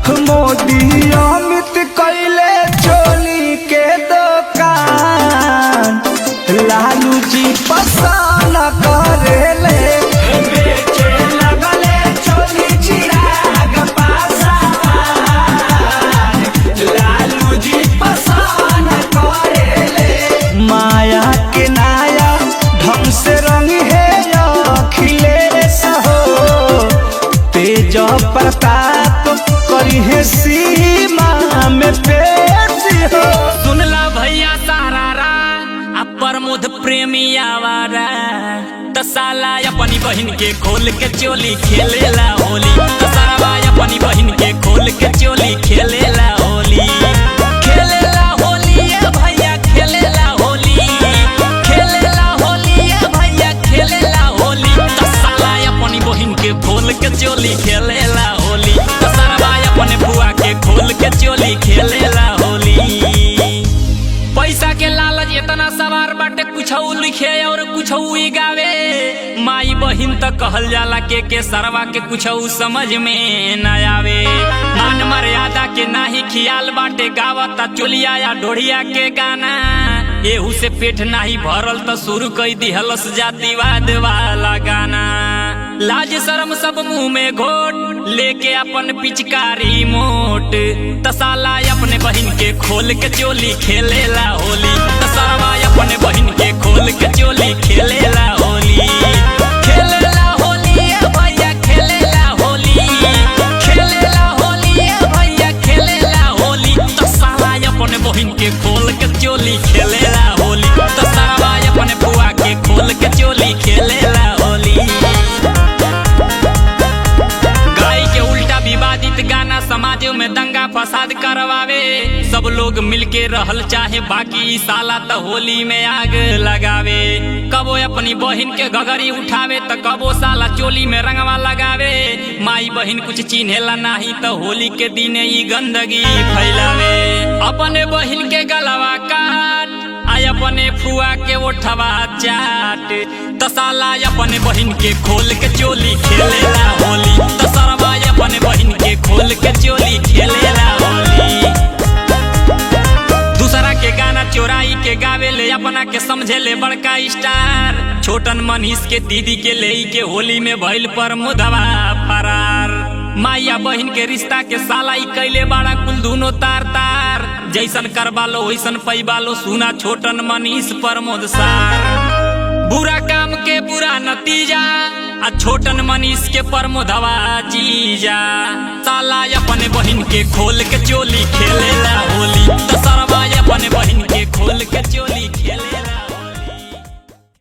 मोदी अमित कैले चोली के दुकान, लालू जी पसंद करेले। बेचे लगले चोली चिराग पासवान, लालू जी पसंद करेले। माया के नाया ढंग से रंग है अखिलेश हो, तेज प्रताप करी है सीमा में पेश हो। सुनला भैया सारारा अब प्रमोद प्रेमी आवारा, त साला अपनी बहन के खोल के चोली खेलेला होली, त सारा अपनी बहन के खोल के चोली खेलेला होली। खेलेला होली ये भैया खेलेला होली, खेलेला होली ये भैया खेलेला होली, त साला अपनी बहन के खोल के चोली खेलेला होली, त सारा अपने बुआ के खोल के चोली खेलेला होली। पैसा के लालच इतना सवार बाटे, कुछ लिखे और कुछ गावे। माई बहिन त कहल जाला के सरवा के कुछ समझ में न आवे। मान मर्यादा के नाही खियाल बाटे, गावता चोलिया या ढोढ़िया के गाना। एहू से पेट नाही भरल त शुरू कई दिहलस जातिवाद वाला गाना। लाज शर्म सब मुंह में घोट, लेके अपन पिचकारी मोट, तसाला अपने बहिन के खोल के चोली खेलेला होली, तसरवा अपने बहिन के खोल के चोली खेलेला होली। खेलेला होली ये भैया खेलेला होली, खेलेला होली ये भैया खेलेला होली, तसाला अपने बहिन के खोल के चोली खेलेला होली, तसरवा अपने बुआ के खोल के चोली खेलेला होली। विवादित गाना समाज में दंगा फसाद करवावे, सब लोग मिलके रहल चाहे बाकी साला त होली में आग लगावे। कबो अपनी बहिन के घघरी उठावे त कबो साला चोली में रंगवा लगावे। माई बहिन कुछ चिन्हेला नाही त होली के दिने ई गंदगी फैलावे। अपने बहिन के गलवा काट आय अपने फुआ के ओठवा चाट, तसाला अपने बहिन के खोल के चोली खेलेला होली, तसरवा अपने बहिन के खोल के चोली खेलेला होली। दूसरा के गाना चोराई के गावे ले, अपना के समझे ले बड़का स्टार। छोटन मनीष के दीदी के ले के होली में भइल पर मुदवा फरार। माया बहिन के रिश्ता के सालाई कैले बड़ा कुल दूनो तार तार, जैसन करबालो वैसन पैबालो सुना छोटन मनीष प्रमोद सार। बुरा काम के बुरा नतीजा आ छोटन मनीष के प्रमोदवा जीजा, साला अपने बहिन के खोल के चोली खेलेला होली, त सरवा अपने बहिन के खोल के चोली खेले।